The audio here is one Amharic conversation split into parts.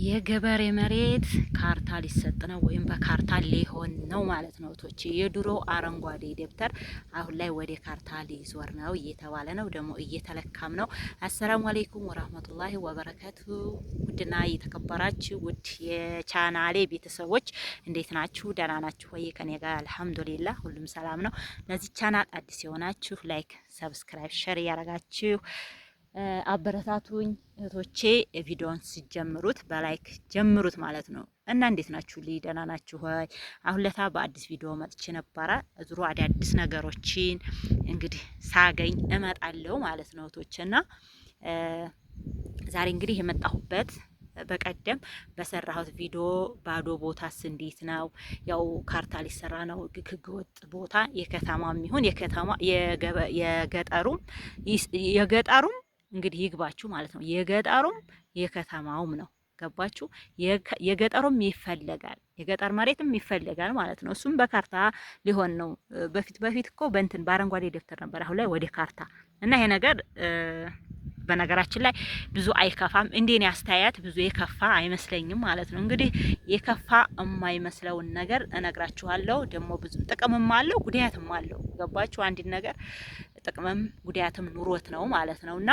የገበሬ መሬት ካርታ ሊሰጥ ነው ወይም በካርታ ሊሆን ነው ማለት ነው። ቶቼ የድሮ አረንጓዴ ደብተር አሁን ላይ ወደ ካርታ ሊዞር ነው እየተባለ ነው፣ ደግሞ እየተለካም ነው። አሰላሙ አለይኩም ወራህመቱላሂ ወበረከቱ። ውድና የተከበራችሁ ውድ የቻናሌ ቤተሰቦች እንዴት ናችሁ? ደህና ናችሁ ወይ? ከኔ ጋር አልሐምዱሊላህ ሁሉም ሰላም ነው። ለዚህ ቻናል አዲስ የሆናችሁ ላይክ፣ ሰብስክራይብ፣ ሸር እያረጋችሁ አበረታቱኝ እህቶቼ። ቪዲዮን ሲጀምሩት በላይክ ጀምሩት ማለት ነው። እና እንዴት ናችሁ? ደህና ናችሁ ሆይ? አሁን ለታ በአዲስ ቪዲዮ መጥቼ ነበረ። ዙሮ አዳዲስ ነገሮችን እንግዲህ ሳገኝ እመጣለሁ ማለት ነው እህቶቼና ዛሬ እንግዲህ የመጣሁበት በቀደም በሰራሁት ቪዲዮ ባዶ ቦታስ እንዴት ነው? ያው ካርታ ሊሰራ ነው። ህገወጥ ቦታ የከተማም ይሁን የገጠሩም እንግዲህ ይግባችሁ ማለት ነው። የገጠሩም የከተማውም ነው። ገባችሁ? የገጠሩም ይፈለጋል፣ የገጠር መሬትም ይፈለጋል ማለት ነው። እሱም በካርታ ሊሆን ነው። በፊት እኮ በእንትን በአረንጓዴ ደብተር ነበር፣ አሁን ላይ ወደ ካርታ እና ይሄ ነገር በነገራችን ላይ ብዙ አይከፋም። እንደኔ አስተያየት ብዙ የከፋ አይመስለኝም ማለት ነው። እንግዲህ የከፋ የማይመስለውን ነገር እነግራችኋለሁ። ደግሞ ብዙ ጥቅምም አለው ጉዳያትም አለው። ገባችሁ? አንድ ነገር ጥቅምም ጉዳያትም ኑሮት ነው ማለት ነውና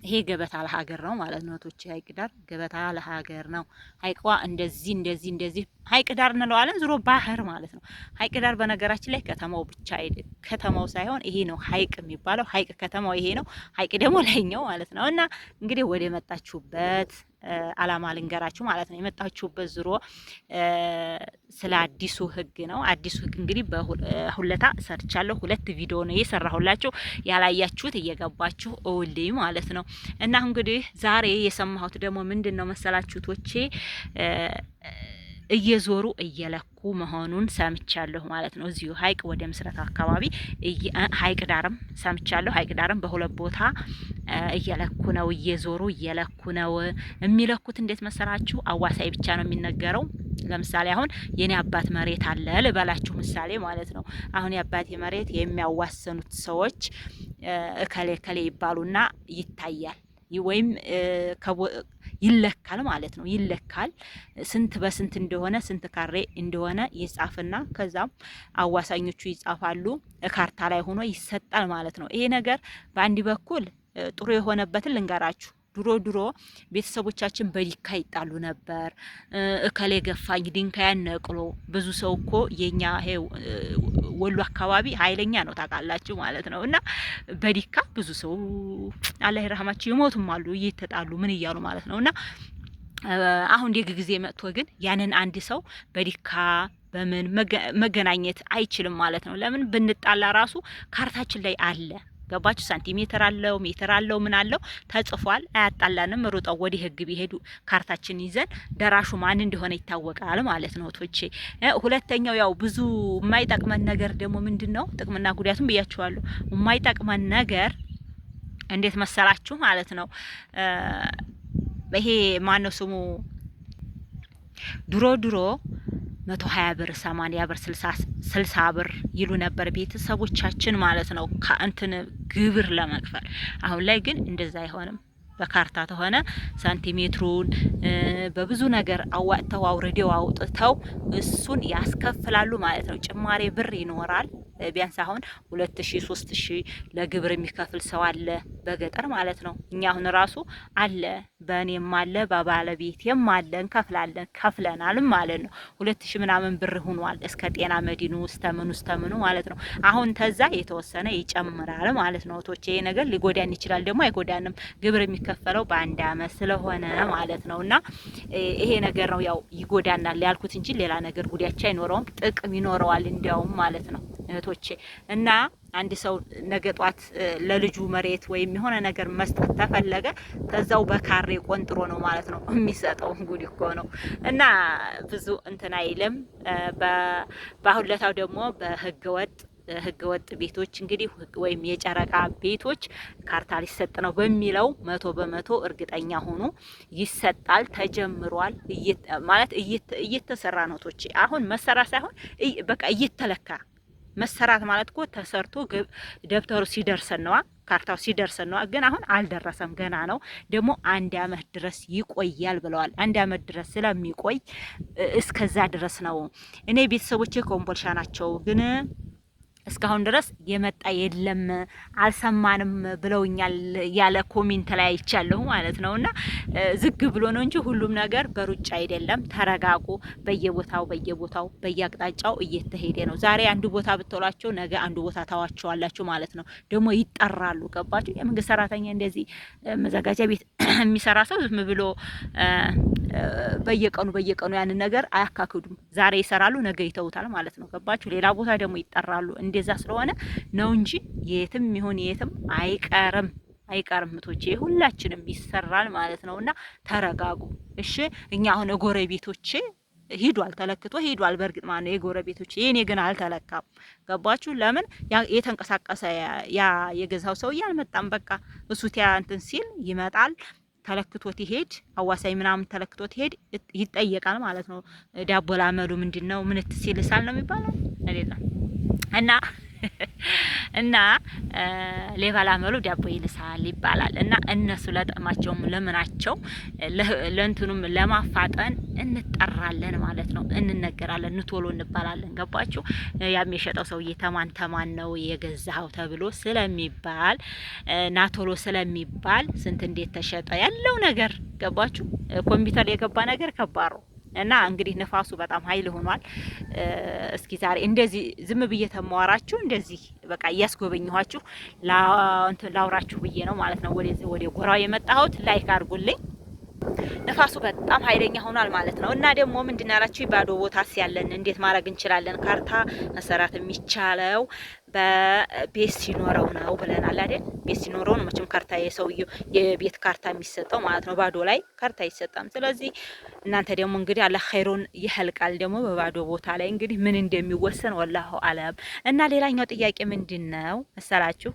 ይሄ ገበታ ለሀገር ነው ማለት ነው። ቶቼ ሀይቅ ዳር ገበታ ለሀገር ነው። ሀይቋ እንደዚህ ሀይቅ ዳር እንለዋለን፣ ዙሮ ባህር ማለት ነው። ሀይቅ ዳር በነገራችን ላይ ከተማው ብቻ አይደል፣ ከተማው ሳይሆን ይሄ ነው ሀይቅ የሚባለው። ሀይቅ ከተማው ይሄ ነው፣ ሀይቅ ደግሞ ላይኛው ማለት ነው። እና እንግዲህ ወደ መጣችሁበት አላማ ልንገራችሁ ማለት ነው። የመጣችሁበት ዙሮ ስለ አዲሱ ህግ ነው። አዲሱ ህግ እንግዲህ በሁለታ ሰርቻለሁ። 2 ቪዲዮ ነው የሰራሁላችሁ። ያላያችሁት እየገባችሁ እውልኝ ማለት ነው። እና እንግዲህ ዛሬ የሰማሁት ደግሞ ምንድነው መሰላችሁ ቶቼ እየዞሩ እየለኩ መሆኑን ሰምቻለሁ ማለት ነው። እዚሁ ሀይቅ ወደ ምስረታ አካባቢ ሀይቅ ዳርም ሰምቻለሁ። ሀይቅ ዳርም በሁለት ቦታ እየለኩ ነው፣ እየዞሩ እየለኩ ነው። የሚለኩት እንዴት መሰራችሁ? አዋሳይ ብቻ ነው የሚነገረው። ለምሳሌ አሁን የኔ አባት መሬት አለ ልበላችሁ ምሳሌ ማለት ነው። አሁን የአባቴ መሬት የሚያዋሰኑት ሰዎች እከሌ እከሌ ይባሉና ይታያል ወይም ይለካል ማለት ነው። ይለካል ስንት በስንት እንደሆነ ስንት ካሬ እንደሆነ ይጻፍና ከዛም አዋሳኞቹ ይጻፋሉ። ካርታ ላይ ሆኖ ይሰጣል ማለት ነው። ይሄ ነገር በአንድ በኩል ጥሩ የሆነበትን ልንገራችሁ። ድሮ ቤተሰቦቻችን በዲካ ይጣሉ ነበር። እከሌ ገፋኝ ድንጋይ ነቅሎ ብዙ ሰው እኮ የኛ ወሎ አካባቢ ኃይለኛ ነው ታውቃላችሁ ማለት ነው። እና በዲካ ብዙ ሰው አላህ ይረህማቸው ይሞቱም አሉ እየተጣሉ ምን እያሉ ማለት ነው። እና አሁን ደግ ጊዜ መጥቶ ግን ያንን አንድ ሰው በዲካ በምን መገናኘት አይችልም ማለት ነው። ለምን ብንጣላ ራሱ ካርታችን ላይ አለ። ገባችሁ? ሳንቲሜትር አለው ሜትር አለው ምን አለው ተጽፏል። አያጣላንም። ሩጠው ወደ ህግ ቢሄዱ ካርታችን ይዘን ደራሹ ማን እንደሆነ ይታወቃል ማለት ነው ቶቼ። ሁለተኛው ያው ብዙ የማይጠቅመን ነገር ደግሞ ምንድነው? ጥቅምና ጉዳቱን ብያችኋለሁ። የማይጠቅመን ነገር እንዴት መሰላችሁ ማለት ነው። ይሄ ማን ነው ስሙ ድሮ 120 ብር 80 ብር 60 ብር ይሉ ነበር ቤተሰቦቻችን ማለት ነው ከእንትን ግብር ለመክፈል። አሁን ላይ ግን እንደዛ አይሆንም። በካርታ ተሆነ ሳንቲሜትሩን በብዙ ነገር አዋጥተው አውርደው አውጥተው እሱን ያስከፍላሉ ማለት ነው። ጭማሬ ብር ይኖራል። ቢያንስ አሁን 2000 3000 ለግብር የሚከፍል ሰው አለ በገጠር ማለት ነው። እኛ አሁን ራሱ አለ በእኔም አለ በባለቤቴም አለ እንከፍላለን ከፍለናል ማለት ነው። 2000 ምናምን ብር ሆኗል እስከ ጤና መድኑ ስተምኑ ማለት ነው። አሁን ተዛ የተወሰነ ይጨምራል ማለት ነው። ቶቼ ይሄ ነገር ሊጎዳን ይችላል፣ ደግሞ አይጎዳንም። ግብር የሚከፈለው በአንድ አመት ስለሆነ ማለት ነውና ይሄ ነገር ነው ያው ይጎዳናል ያልኩት እንጂ ሌላ ነገር ጉዳቻ አይኖረውም፣ ጥቅም ይኖረዋል እንዲያውም ማለት ነው እህቶቼ። እና አንድ ሰው ነገ ጧት ለልጁ መሬት ወይም የሆነ ነገር መስጠት ተፈለገ ተዛው በካሬ ቆንጥሮ ነው ማለት ነው የሚሰጠው። ጉድ እኮ ነው። እና ብዙ እንትን አይልም። በአሁለታው ደግሞ ህገወጥ ቤቶች እንግዲህ ወይም የጨረቃ ቤቶች ካርታ ሊሰጥ ነው በሚለው 100% እርግጠኛ ሆኖ ይሰጣል። ተጀምሯል ማለት እየተሰራ ነው ቶቼ። አሁን መሰራ ሳይሆን በቃ እየተለካ መሰራት ማለት እኮ ተሰርቶ ደብተሩ ሲደርሰን ነዋ። ካርታው ሲደርስ ነው። ግን አሁን አልደረሰም፣ ገና ነው። ደግሞ 1 አመት ድረስ ይቆያል ብለዋል። 1 አመት ድረስ ስለሚቆይ እስከዛ ድረስ ነው። እኔ ቤተሰቦቼ ኮምቦልሻ ናቸው ግን እስካሁን ድረስ የመጣ የለም አልሰማንም ብለውኛል ያለ ኮሜንት ላይ አይቻለሁ ማለት ነውና ዝግ ብሎ ነው እንጂ ሁሉም ነገር በሩጫ አይደለም። ተረጋጉ። በየቦታው በየአቅጣጫው እየተሄደ ነው። ዛሬ አንዱ ቦታ ብትውላቸው ነገ አንዱ ቦታ ታዋቸዋላችሁ ማለት ነው። ደግሞ ይጠራሉ። ገባችሁ? የመንግስት ሰራተኛ እንደዚህ መዘጋጃ ቤት የሚሰራ ሰው ዝም ብሎ በየቀኑ ያንን ነገር አያካክዱም። ዛሬ ይሰራሉ፣ ነገ ይተውታል ማለት ነው። ገባችሁ? ሌላ ቦታ ደግሞ ይጠራሉ። እንደዛ ስለሆነ ነው እንጂ የትም ይሁን የትም አይቀርም ምቶቼ ሁላችንም ይሰራል ማለት ነውና ተረጋጉ። እሺ እኛ አሁን ጎረቤቶቼ ሂዷል፣ ተለክቶ ሂዷል። በእርግጥ ማለት ነው የጎረቤቶቼ፣ የኔ ግን አልተለካም። ገባችሁ? ለምን የተንቀሳቀሰ ያ የገዛው ሰውዬ አልመጣም። በቃ እሱ እንትን ሲል ይመጣል፣ ተለክቶት ይሄድ፣ አዋሳኝ ምናምን ተለክቶት ይሄድ፣ ይጠየቃል ማለት ነው። ዳቦ ላመሉ ምንድነው ምን ትሲልሳል ነው የሚባለው አይደለም? እና ሌባ ላመሉ ዳቦ ይልሳል ይባላል። እና እነሱ ለጥቅማቸውም ለምናቸው ለእንትኑም ለማፋጠን እንጠራለን ማለት ነው። እንነገራለን፣ ንቶሎ እንባላለን። ገባችሁ? ያም የሸጠው ሰውዬ ተማን ነው የገዛው ተብሎ ስለሚባል ናቶሎ ስለሚባል ስንት እንዴት ተሸጠ ያለው ነገር ገባችሁ? ኮምፒውተር የገባ ነገር ከባድ ነው። እና እንግዲህ ንፋሱ በጣም ኃይል ሆኗል። እስኪ ዛሬ እንደዚህ ዝም ብዬ ተማዋራችሁ እንደዚህ በቃ እያስጎበኘኋችሁ ላውራችሁ ብዬ ነው ማለት ነው። ወደ ጎራው የመጣሁት ላይክ አድርጉልኝ። ንፋሱ በጣም ኃይለኛ ሆኗል ማለት ነው። እና ደግሞ ምንድን ያላችሁ ባዶ ቦታ ሲያለን እንዴት ማድረግ እንችላለን? ካርታ መሰራት የሚቻለው በቤት ሲኖረው ነው ብለናል አይደል? ቤት ሲኖረው ነው መቼም ካርታ የሰውየው የቤት ካርታ የሚሰጠው ማለት ነው። ባዶ ላይ ካርታ አይሰጣም። ስለዚህ እናንተ ደግሞ እንግዲህ አላህ ኸይሩን ይህልቃል። ደግሞ በባዶ ቦታ ላይ እንግዲህ ምን እንደሚወሰን ወላሁ አለም። እና ሌላኛው ጥያቄ ምንድን ነው መሰላችሁ?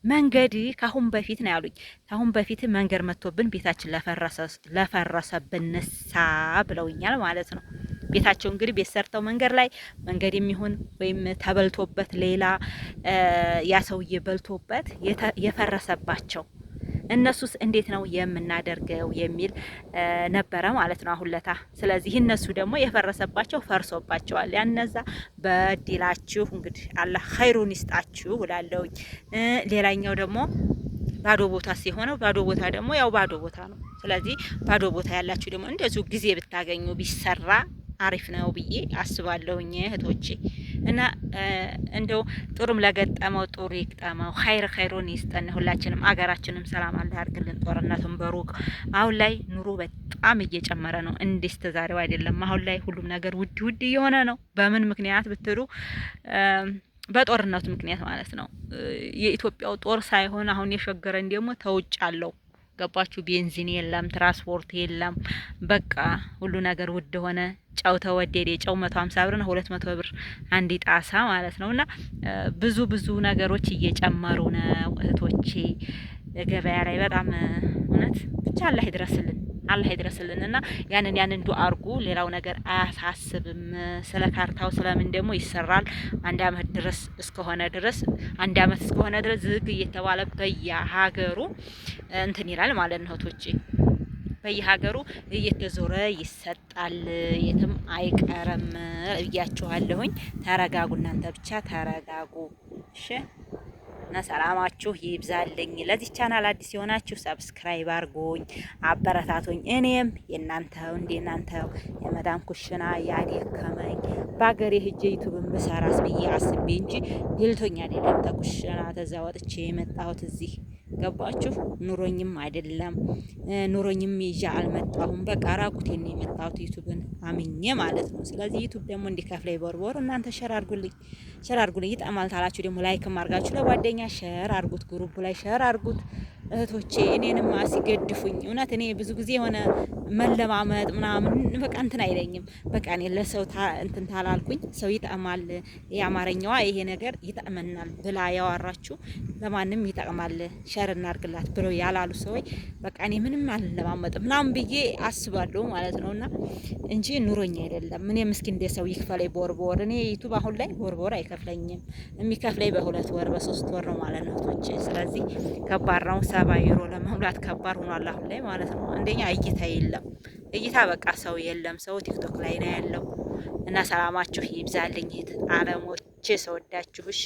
መንገድ ካሁን በፊት ነው ያሉኝ። ካሁን በፊት መንገድ መጥቶብን ቤታችን ለፈረሰብን ንሳ ብለውኛል ማለት ነው። ቤታቸው እንግዲህ ቤት ሰርተው መንገድ የሚሆን ወይም ተበልቶበት ሌላ ያ ሰውዬ በልቶበት የፈረሰባቸው እነሱስ እንዴት ነው የምናደርገው የሚል ነበረ ማለት ነው አሁን ለታ። ስለዚህ እነሱ ደግሞ የፈረሰባቸው ፈርሶባቸዋል። ያነዛ በዲላችሁ እንግዲህ አላህ ኸይሩን ይስጣችሁ እላለሁኝ። ሌላኛው ደግሞ ባዶ ቦታ ሲሆነው ባዶ ቦታ ደግሞ ያው ባዶ ቦታ ነው። ስለዚህ ባዶ ቦታ ያላችሁ ደግሞ እንደዚሁ ጊዜ ብታገኙ ቢሰራ አሪፍ ነው ብዬ አስባለሁኝ እህቶቼ። እና እንደው ጥሩም ለገጠመው ጥሩ ይግጠመው፣ ኸይሩን ይስጠን። ሁላችንም አገራችንም ሰላም አለ ያድርግልን። ጦርነቱን በሩቅ አሁን ላይ ኑሮ በጣም እየጨመረ ነው። እንዴት ተዛሬው አይደለም። አሁን ላይ ሁሉም ነገር ውድ እየሆነ ነው። በምን ምክንያት ብትሉ በጦርነቱ ምክንያት ማለት ነው። የኢትዮጵያው ጦር ሳይሆን አሁን የሸገረን ደግሞ ተውጭ አለው። ገባችሁ? ቤንዚን የለም፣ ትራንስፖርት የለም። በቃ ሁሉ ነገር ውድ ሆነ። ጨው ተወደደ። ጨው 150 ብር ነው፣ 200 ብር አንድ ጣሳ ማለት ነውና ብዙ ነገሮች እየጨመሩ ነው እህቶቼ ገበያ ላይ በጣም እውነት ብቻ አላህ ይድረስልን እና ያንን ዱአ አርጉ። ሌላው ነገር አያሳስብም። ስለ ካርታው ስለምን ደግሞ ይሰራል። 1 አመት ድረስ እስከሆነ ድረስ ዝግ እየተባለ በየሀገሩ እንትን ይላል ማለት ነው እህቶቼ። በየሀገሩ እየተዞረ ይሰጣል። የትም አይቀርም እያችኋለሁኝ። ተረጋጉ፣ እናንተ ብቻ ተረጋጉ እሺ። እና ሰላማችሁ ይብዛልኝ። ለዚህ ቻናል አዲስ የሆናችሁ ሰብስክራይብ አርጉኝ፣ አበረታቱኝ። እኔም የናንተው የመዳም ኩሽና ያደከመኝ በአገሬ ሂጄ ዩቲዩብን ብሰራስ ብዬ አስቤ እንጂ ድልቶኝ አይደለም። ተኩሽና ተዛ ወጥቼ የመጣሁት እዚህ ገባችሁ? ኑሮኝም አይደለም ኑሮኝም ይዤ አልመጣሁም። በቃ ራቁቴን ነው የመጣሁት ዩቲዩብን አምኜ ማለት ነው። ስለዚህ ዩቲዩብ ደግሞ እንዲከፍለኝ ቦርቦር እናንተ ሸር አርጉልኝ። ይጠማል ታላችሁ ደግሞ ላይክም አርጋችሁ ለጓደኛ ሸር አርጉት፣ ግሩፕ ላይ ሸር አርጉት እህቶቼ። እኔንም ሲገድፉኝ እውነት እኔ ብዙ ጊዜ የሆነ መለማመጥ ምናምን በቃ እንትን አይለኝም። በቃ እኔ ለሰው እንትን ታላልኩኝ ሰው ይጠማል፣ የአማርኛዋ ይሄ ነገር ይጠመናል ብላ ያወራችሁ ለማንም ይጠቅማል። ሸር እናርግላት ብለው ያላሉ ሰዎች በቃ እኔ ምንም አልለማመጥም ምናምን ብዬ አስባለሁ ማለት ነው። እና እንጂ ኑሮኛ አይደለም። እኔ ምስኪን እንደ ሰው ይክፈለኝ በወር እኔ ዩቱብ አሁን ላይ በወር አይከፍለኝም። የሚከፍለኝ በ2 ወር በ3 ወር ነው ማለት ነው እህቶቼ። ስለዚህ ከባድ ነው። 70 ዩሮ ለመሙላት ከባድ ሆኗል አሁን ላይ ማለት ነው። አንደኛ እይታ የለም። እይታ በቃ ሰው የለም። ሰው ቲክቶክ ላይ ነው ያለው። እና ሰላማችሁ ይብዛልኝ አለሞቼ፣ ሰወዳችሁ እሺ።